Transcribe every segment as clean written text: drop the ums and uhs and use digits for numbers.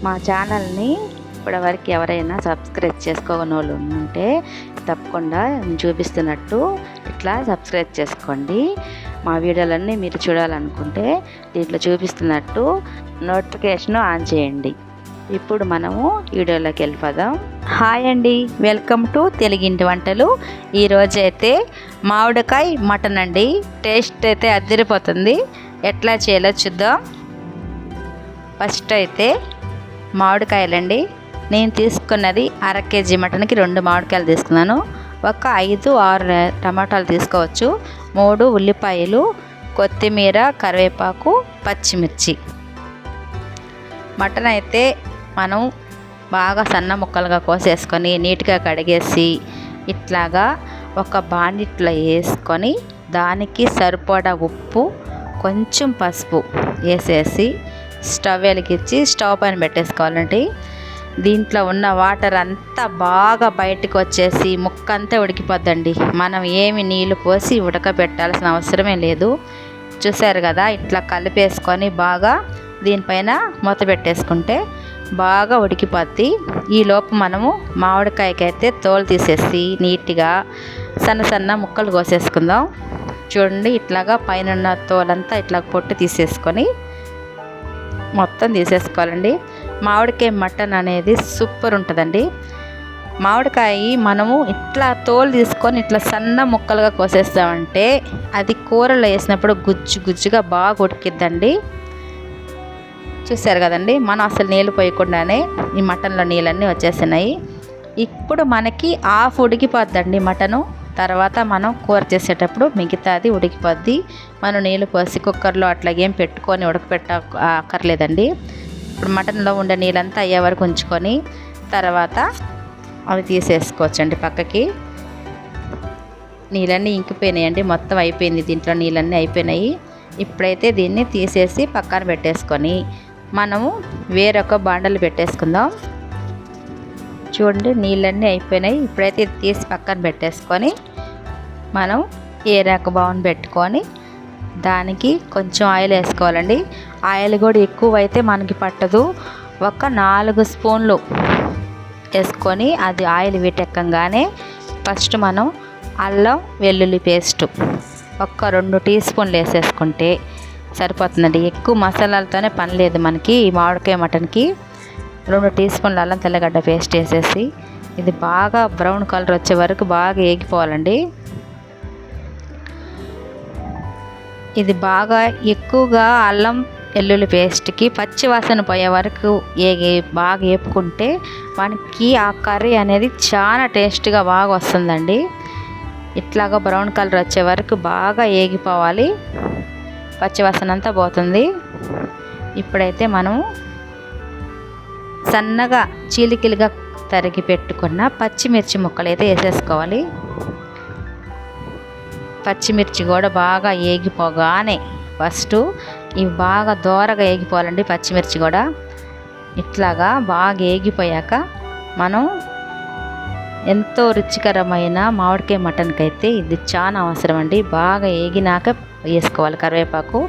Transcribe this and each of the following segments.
మా ఛానల్ని ఇప్పటివరకు ఎవరైనా సబ్స్క్రైబ్ చేసుకోని వాళ్ళు ఉంటే తప్పకుండా చూపిస్తున్నట్టు ఇట్లా సబ్స్క్రైబ్ చేసుకోండి. మా వీడియోలన్నీ మీరు చూడాలనుకుంటే దీంట్లో చూపిస్తున్నట్టు నోటిఫికేషన్ ఆన్ చేయండి. ఇప్పుడు మనము వీడియోలోకి వెళ్ళిపోదాం. హాయ్ అండి, వెల్కమ్ టు తెలుగింటి వంటలు. ఈరోజు అయితే మామిడికాయ మటన్ అండి. టేస్ట్ అయితే అదిరిపోతుంది. ఎట్లా చేయాలో చూద్దాం. ఫస్ట్ అయితే మామిడికాయలండి. నేను తీసుకున్నది 1/2 kg మటన్కి 2 మామిడికాయలు తీసుకున్నాను. ఒక 5-6 టమాటాలు తీసుకోవచ్చు, 3 ఉల్లిపాయలు, కొత్తిమీర, కరివేపాకు, పచ్చిమిర్చి. మటన్ అయితే మనం బాగా సన్న ముక్కలుగా కోసేసుకొని నీట్గా కడిగేసి ఇట్లాగా ఒక బాండిట్లో వేసుకొని దానికి సరిపడా ఉప్పు, కొంచెం పసుపు వేసేసి స్టవ్ వెలిగించి స్టవ్ పైన పెట్టేసుకోవాలండి. దీంట్లో ఉన్న వాటర్ అంతా బాగా బయటకు వచ్చేసి ముక్క అంతా ఉడికిపోద్దండి. మనం ఏమి నీళ్ళు పోసి ఉడకబెట్టాల్సిన అవసరమే లేదు. చూసారు కదా, ఇట్లా కలిపేసుకొని బాగా దీనిపైన మూత పెట్టేసుకుంటే బాగా ఉడికిపోద్ది. ఈలోపు మనము మామిడికాయకి అయితే తోలు తీసేసి నీట్గా సన్న సన్న ముక్కలు కోసేసుకుందాం. చూడండి, ఇట్లాగా పైన తోలంతా ఇట్లా పొట్టు తీసేసుకొని మొత్తం తీసేసుకోవాలండి. మామిడికాయ మటన్ అనేది సూపర్ ఉంటుందండి. మామిడికాయ మనము ఇట్లా తోలు తీసుకొని ఇట్లా సన్న ముక్కలుగా కోసేస్తామంటే అది కూరలో వేసినప్పుడు గుజ్జు గుజ్జుగా బాగా ఉడికిద్దండి. చూసారు కదండి, మనం అసలు నీళ్ళు పోయకుండానే ఈ మటన్లో నీళ్ళన్నీ వచ్చేసినాయి. ఇప్పుడు మనకి హాఫ్ ఉడికిపోద్దండి మటను. తర్వాత మనం కూర చేసేటప్పుడు మిగతాది ఉడికిపోద్ది. మనం నీళ్ళు పోసి కుక్కర్లో అట్లాగేం పెట్టుకొని అక్కర్లేదండి. ఇప్పుడు మటన్లో ఉండే నీళ్ళంతా అయ్యే వరకు ఉంచుకొని తర్వాత అవి తీసేసుకోవచ్చండి పక్కకి. నీళ్ళన్నీ ఇంకిపోయినాయండి, మొత్తం అయిపోయింది. దీంట్లో నీళ్ళన్నీ అయిపోయినాయి. ఇప్పుడైతే దీన్ని తీసేసి పక్కన పెట్టేసుకొని మనము వేరొక బాండలు పెట్టేసుకుందాం. చూడండి, నీళ్ళన్నీ అయిపోయినాయి. ఇప్పుడైతే తీసి పక్కన పెట్టేసుకొని మనం ఏరాక బౌన్ పెట్టుకొని దానికి కొంచెం ఆయిల్ వేసుకోవాలండి. ఆయిల్ కూడా ఎక్కువ అయితే మనకి పట్టదు. ఒక 4 స్పూన్లు వేసుకొని అది ఆయిల్ వీటెక్కగానే ఫస్ట్ మనం అల్లం వెల్లుల్లి పేస్ట్ ఒక 2 టీ స్పూన్లు వేసేసుకుంటే సరిపోతుందండి. ఎక్కువ మసాలాలతోనే పని లేదు మనకి. ఈ మామిడికాయ మటన్కి 2 టీ స్పూన్లు అల్లం తెల్లగడ్డ పేస్ట్ వేసేసి ఇది బాగా బ్రౌన్ కలర్ వచ్చే వరకు బాగా వేగిపోవాలండి. ఇది బాగా ఎక్కువగా అల్లం వెల్లుల్లి పేస్ట్కి పచ్చి వాసన పోయే వరకు బాగా వేపుకుంటే మనకి ఆ కర్రీ అనేది చాలా టేస్ట్గా బాగా వస్తుందండి. ఇట్లాగా బ్రౌన్ కలర్ వచ్చే వరకు బాగా వేగిపోవాలి, పచ్చి వాసన అంతా పోతుంది. ఇప్పుడైతే మనం సన్నగా చీలికలుగా తరిగి పెట్టుకున్న పచ్చిమిర్చి ముక్కలు అయితే వేసేసుకోవాలి. పచ్చిమిర్చి కూడా బాగా వేగిపోగానే ఫస్ట్ ఇవి బాగా దోరగా వేగిపోవాలండి. పచ్చిమిర్చి కూడా ఇట్లాగా బాగా వేగిపోయాక మనం ఎంతో రుచికరమైన మామిడికాయ మటన్కి అయితే ఇది చాలా అవసరం అండి. బాగా వేగినాక వేసుకోవాలి కరివేపాకు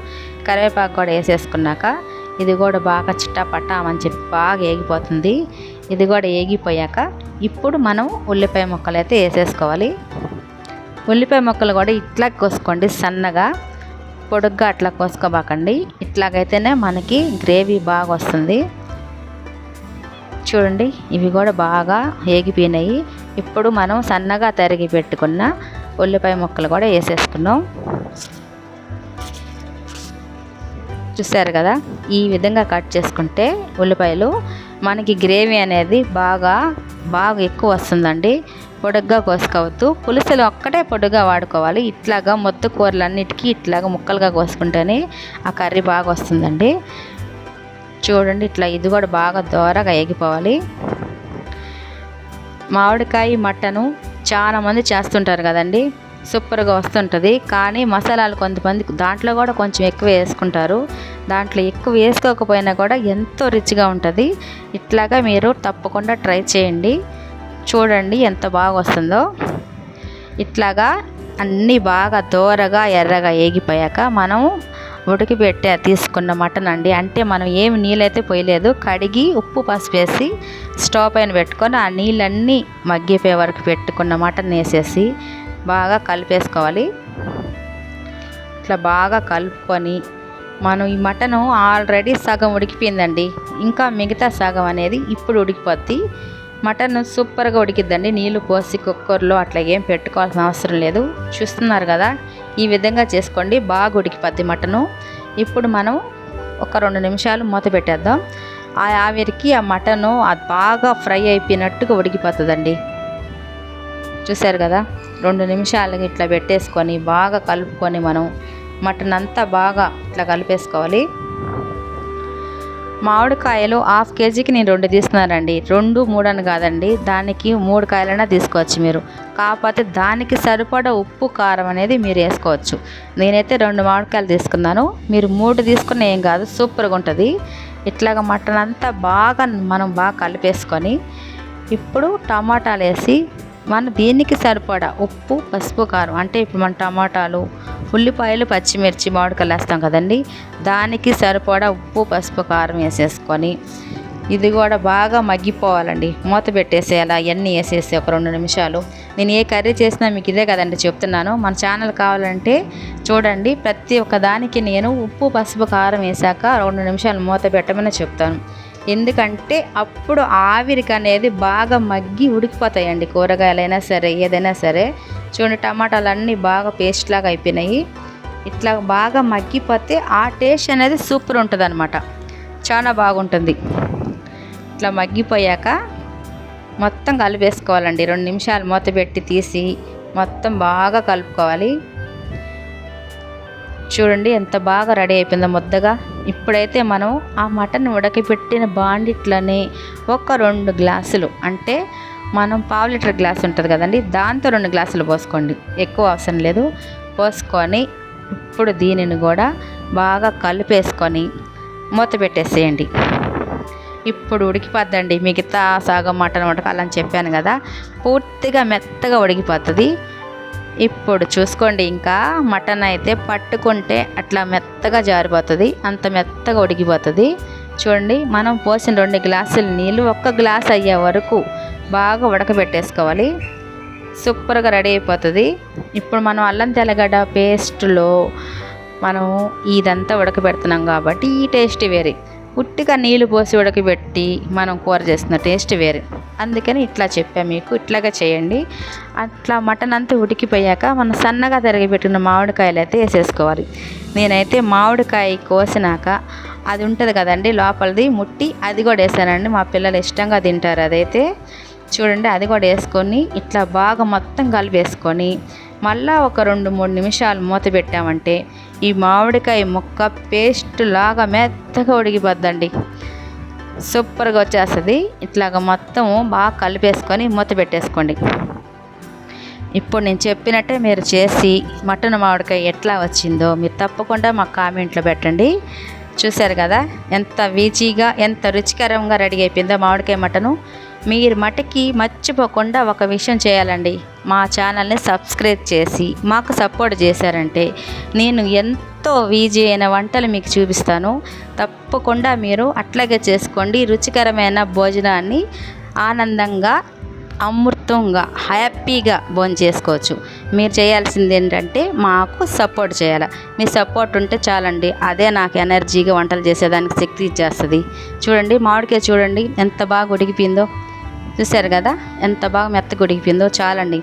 కూడా వేసేసుకున్నాక ఇది కూడా బాగా చిట్టాపట్టామని చెప్పి బాగా వేగిపోతుంది. ఇది కూడా వేగిపోయాక ఇప్పుడు మనం ఉల్లిపాయ ముక్కలు అయితే వేసేసుకోవాలి. ఉల్లిపాయ ముక్కలు కూడా ఇట్లా కోసుకోండి, సన్నగా పొడుగ్గా అట్లా కోసుకోబాకండి. ఇట్లాగైతేనే మనకి గ్రేవీ బాగా వస్తుంది. చూడండి, ఇవి కూడా బాగా వేగిపోయినాయి. ఇప్పుడు మనం సన్నగా తరిగి పెట్టుకున్న ఉల్లిపాయ ముక్కలు కూడా వేసేసుకున్నాం. చూసారు కదా, ఈ విధంగా కట్ చేసుకుంటే ఉల్లిపాయలు మనకి గ్రేవీ అనేది బాగా ఎక్కువ వస్తుందండి. పొడుగ్గా కోసుకోవద్దు, పులుసులు ఒక్కటే పొడుగ్గా వాడుకోవాలి. ఇట్లాగా మొత్తం కూరలన్నిటికీ ఇట్లాగా ముక్కలుగా కోసుకుంటేనే ఆ కర్రీ బాగా వస్తుందండి. చూడండి, ఇట్లా ఇది కూడా బాగా దోరగా వేగిపోవాలి. మామిడికాయ మటను చాలామంది చేస్తుంటారు కదండి, సూపర్గా వస్తుంటుంది. కానీ మసాలాలు కొంతమంది దాంట్లో కూడా కొంచెం ఎక్కువ వేసుకుంటారు. దాంట్లో ఎక్కువ వేసుకోకపోయినా కూడా ఎంతో రుచిగా ఉంటుంది. ఇట్లాగా మీరు తప్పకుండా ట్రై చేయండి. చూడండి ఎంత బాగా వస్తుందో. ఇట్లాగా అన్నీ బాగా దోరగా ఎర్రగా వేగిపోయాక మనం ఉడికిపెట్టి తీసుకున్న మటన్ అండి. అంటే మనం ఏమి నీళ్ళైతే పోయలేదు, కడిగి ఉప్పు పసుపు వేసి స్టవ్ పైన పెట్టుకొని ఆ నీళ్ళన్నీ మగ్గిపోయే వరకు పెట్టుకున్న మటన్ వేసేసి బాగా కలిపేసుకోవాలి. ఇట్లా బాగా కలుపుకొని మనం ఈ మటను ఆల్రెడీ సగం ఉడికిపోయిందండి, ఇంకా మిగతా సగం అనేది ఇప్పుడు ఉడికిపోద్ది. మటన్ సూపర్గా ఉడికిద్దండి. నీళ్ళు పోసి కుక్కర్లో అట్లా ఏం పెట్టుకోవాల్సిన అవసరం లేదు. చూస్తున్నారు కదా, ఈ విధంగా చేసుకోండి, బాగా ఉడికిపోద్ది మటను. ఇప్పుడు మనం ఒక 2 నిమిషాలు మూత పెట్టేద్దాం. ఆ ఆవిరికి ఆ మటను అది బాగా ఫ్రై అయిపోయినట్టుగా ఉడికిపోతుందండి. చూసారు కదా, 2 నిమిషాలు ఇట్లా పెట్టేసుకొని బాగా కలుపుకొని మనం మటన్ అంతా బాగా ఇట్లా కలిపేసుకోవాలి. మామిడికాయలు 1/2 కేజీకి నేను 2 తీసుకున్నానండి. 2, 3 అని కాదండి, దానికి 3 కాయలైనా తీసుకోవచ్చు మీరు. కాకపోతే దానికి సరిపడా ఉప్పు కారం అనేది మీరు వేసుకోవచ్చు. నేనైతే 2 మామిడికాయలు తీసుకున్నాను, మీరు 3 తీసుకున్న ఏం కాదు, సూపర్గా ఉంటుంది. ఇట్లాగ మటన్ అంతా మనం బాగా కలిపేసుకొని ఇప్పుడు టమాటాలు వేసి మనం దీనికి సరిపడా ఉప్పు పసుపు కారం, అంటే ఇప్పుడు మన టమాటాలు ఉల్లిపాయలు పచ్చిమిర్చి మామిడికాయలు వేస్తాం కదండి, దానికి సరిపడా ఉప్పు పసుపు కారం వేసేసుకొని ఇది కూడా బాగా మగ్గిపోవాలండి. మూత పెట్టేసేయాలి అవన్నీ వేసేసి ఒక 2 నిమిషాలు. నేను ఏ కర్రీ చేసినా మీకు ఇదే కదండి చెప్తున్నాను. మన ఛానల్ కావాలంటే చూడండి, ప్రతి ఒక్క దానికి నేను ఉప్పు పసుపు కారం వేసాక 2 నిమిషాలు మూత పెట్టమని చెప్తాను. ఎందుకంటే అప్పుడు ఆవిరికి అనేది బాగా మగ్గి ఉడికిపోతాయండి, కూరగాయలైనా సరే ఏదైనా సరే. చూడండి, టమాటాలన్నీ బాగా పేస్ట్ లాగా అయిపోయినాయి. ఇట్లా బాగా మగ్గిపోతే ఆ టేస్ట్ అనేది సూపర్ ఉంటుంది అన్నమాట, చాలా బాగుంటుంది. ఇట్లా మగ్గిపోయాక మొత్తం కలిపేసుకోవాలండి. 2 నిమిషాలు మూత పెట్టి తీసి మొత్తం బాగా కలుపుకోవాలి. చూడండి ఎంత బాగా రెడీ అయిపోయిందో ముద్దగా. ఇప్పుడైతే మనం ఆ మటన్ ఉడకపెట్టిన బాండిట్లోనే ఒక 2 గ్లాసులు, అంటే మనం 1/2 లీటర్ గ్లాస్ ఉంటుంది కదండి, దాంతో 2 గ్లాసులు పోసుకోండి, ఎక్కువ అవసరం లేదు. పోసుకొని ఇప్పుడు దీనిని కూడా బాగా కలిపేసుకొని మూత పెట్టేసేయండి. ఇప్పుడు ఉడికిపోద్దండి. మిగతా సగం మటన్ ఉడకాలని చెప్పాను కదా, పూర్తిగా మెత్తగా ఉడికిపోతుంది. ఇప్పుడు చూసుకోండి, ఇంకా మటన్ అయితే పట్టుకుంటే అట్లా మెత్తగా జారిపోతుంది, అంత మెత్తగా ఉడికిపోతుంది. చూడండి, మనం పోసిన 2 గ్లాసుల నీళ్ళు 1 గ్లాస్ అయ్యే వరకు బాగా ఉడకబెట్టేసుకోవాలి. సూపర్గా రెడీ అయిపోతుంది. ఇప్పుడు మనం అల్లం తెల్లగడ్డ పేస్ట్లో మనం ఇదంతా ఉడకబెడుతున్నాం కాబట్టి ఈ టేస్ట్ వేరే. ఉట్టిగా నీళ్ళు పోసి ఉడకబెట్టి మనం కూర చేస్తున్న టేస్ట్ వేరే. అందుకని ఇట్లా చెప్పా మీకు, ఇట్లాగా చేయండి. అట్లా మటన్ అంతా ఉడికిపోయాక మనం సన్నగా తరిగిపెట్టిన మామిడికాయలు అయితే వేసేసుకోవాలి. నేనైతే మామిడికాయ కోసినాక అది ఉంటుంది కదండి లోపలిది ముట్టి, అది కూడా వేసానండి. మా పిల్లలు ఇష్టంగా తింటారు అదైతే. చూడండి, అది కూడా వేసుకొని ఇట్లా బాగా మొత్తం కలిపేసుకొని మళ్ళీ ఒక 2-3 నిమిషాలు మూత పెట్టామంటే ఈ మామిడికాయ ముక్క పేస్ట్ లాగా మెత్తగా ఉడికిపోద్దండి, సూపర్గా వచ్చేస్తుంది. ఇట్లాగ మొత్తం బాగా కలిపేసుకొని మూత పెట్టేసుకోండి. ఇప్పుడు నేను చెప్పినట్టే మీరు చేసి మటన్ మామిడికాయ ఎట్లా వచ్చిందో మీరు తప్పకుండా మాకు కామెంట్లో పెట్టండి. చూశారు కదా ఎంత ఈజీగా ఎంత రుచికరంగా రెడీ అయిపోయిందో మామిడికాయ మటను. మీరు మటుకి మర్చిపోకుండా ఒక విషయం చేయాలండి, మా ఛానల్ని సబ్స్క్రైబ్ చేసి మాకు సపోర్ట్ చేశారంటే నేను ఎంతో ఈజీ అయిన వంటలు మీకు చూపిస్తాను. తప్పకుండా మీరు అట్లాగే చేసుకోండి. రుచికరమైన భోజనాన్ని ఆనందంగా అమృతంగా హ్యాపీగా భోంచేసుకోవచ్చు. మీరు చేయాల్సింది ఏంటంటే మాకు సపోర్ట్ చేయాలి. మీ సపోర్ట్ ఉంటే చాలండి, అదే నాకు ఎనర్జీగా వంటలు చేసేదానికి శక్తి ఇచ్చేస్తుంది. చూడండి, మామిడికాయ చూడండి ఎంత బాగా ఉడికిపోయిందో. చూశారు కదా ఎంత బాగా మెత్తగా ఉడికిపోయిందో. చాలండి,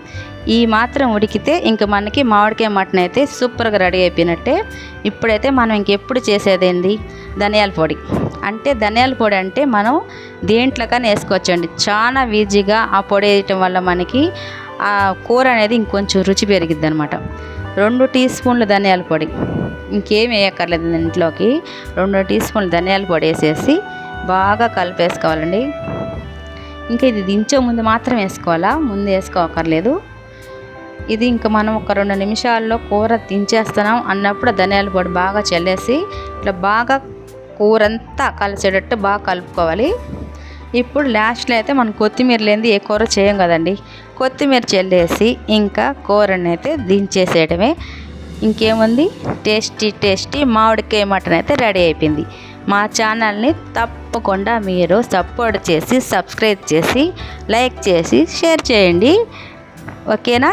ఈ మాత్రం ఉడికితే ఇంక మనకి మామిడికాయ మటన్ అయితే సూపర్గా రెడీ అయిపోయినట్టే. ఇప్పుడైతే మనం ఇంకెప్పుడు చేసేదేంది, ధనియాల పొడి. అంటే ధనియాల పొడి అంటే మనం దేంట్లోకైనా వేసుకోవచ్చండి, చాలా ఈజీగా. ఆ పొడి వేయటం వల్ల మనకి ఆ కూర అనేది ఇంకొంచెం రుచి పెరిగిద్ది అనమాట. 2 టీ స్పూన్లు ధనియాల పొడి, ఇంకేం వేయక్కర్లేదు ఇంట్లోకి. 2 టీ స్పూన్లు ధనియాల పొడి వేసేసి బాగా కలిపేసుకోవాలండి. ఇంకా ఇది దించే ముందు మాత్రం వేసుకోవాలా, ముందు వేసుకోకర్లేదు. ఇది ఇంకా మనం ఒక 2 నిమిషాల్లో కూర దించేస్తున్నాం అన్నప్పుడు ధనియాల పొడి బాగా చల్లేసి ఇట్లా బాగా కూరంతా కలిసేటట్టు బాగా కలుపుకోవాలి. ఇప్పుడు లాస్ట్లో అయితే మనం కొత్తిమీర లేనిది ఏ కూర చేయం కదండి, కొత్తిమీర చల్లేసి ఇంకా కూరని అయితే దించేసేయడమే. ఇంకేముంది, టేస్టీ మామిడికాయ మటన్ అయితే రెడీ అయిపోయింది. మా ఛానల్ని తప్పకుండా మీరు సపోర్ట్ చేసి, సబ్స్క్రైబ్ చేసి, లైక్ చేసి, షేర్ చేయండి. ఓకేనా?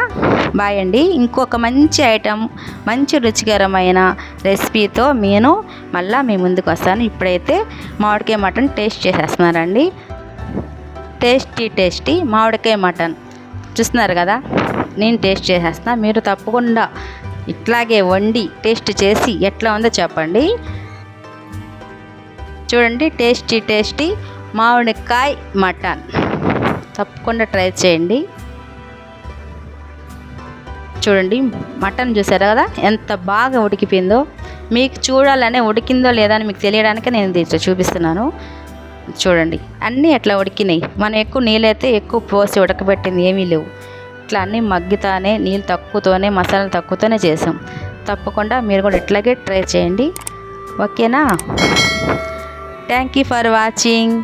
బాయ్ అండి. ఇంకొక మంచి ఐటెం, మంచి రుచికరమైన రెసిపీతో నేను మళ్ళీ మీ ముందుకు వస్తాను. ఇప్పుడైతే మామిడికాయ మటన్ టేస్ట్ చేసేస్తున్నారండి. టేస్టీ మామిడికాయ మటన్ చూస్తున్నారు కదా, నేను టేస్ట్ చేసేస్తున్నా. మీరు తప్పకుండా ఇట్లాగే వండి టేస్ట్ చేసి ఎట్లా ఉందో చెప్పండి. చూడండి, టేస్టీ మామిడికాయ మటన్ తప్పకుండా ట్రై చేయండి. చూడండి, మటన్ చూసారు కదా ఎంత బాగా ఉడికిపోయిందో. మీకు చూడాలనే ఉడికిందో లేదా అని మీకు తెలియడానికే నేను దీంట్లో చూపిస్తున్నాను. చూడండి, అన్నీ ఎట్లా ఉడికినాయి. మనం ఎక్కువ నీళ్ళైతే ఎక్కువ పోసి ఉడకబెట్టింది ఏమీ లేవు. ఇట్లా అన్నీ మగ్గితానే, నీళ్ళు తక్కువతోనే, మసాలాలు తక్కువతోనే చేసాం. తప్పకుండా మీరు కూడా ఇట్లాగే ట్రై చేయండి. ఓకేనా? Thank you for watching.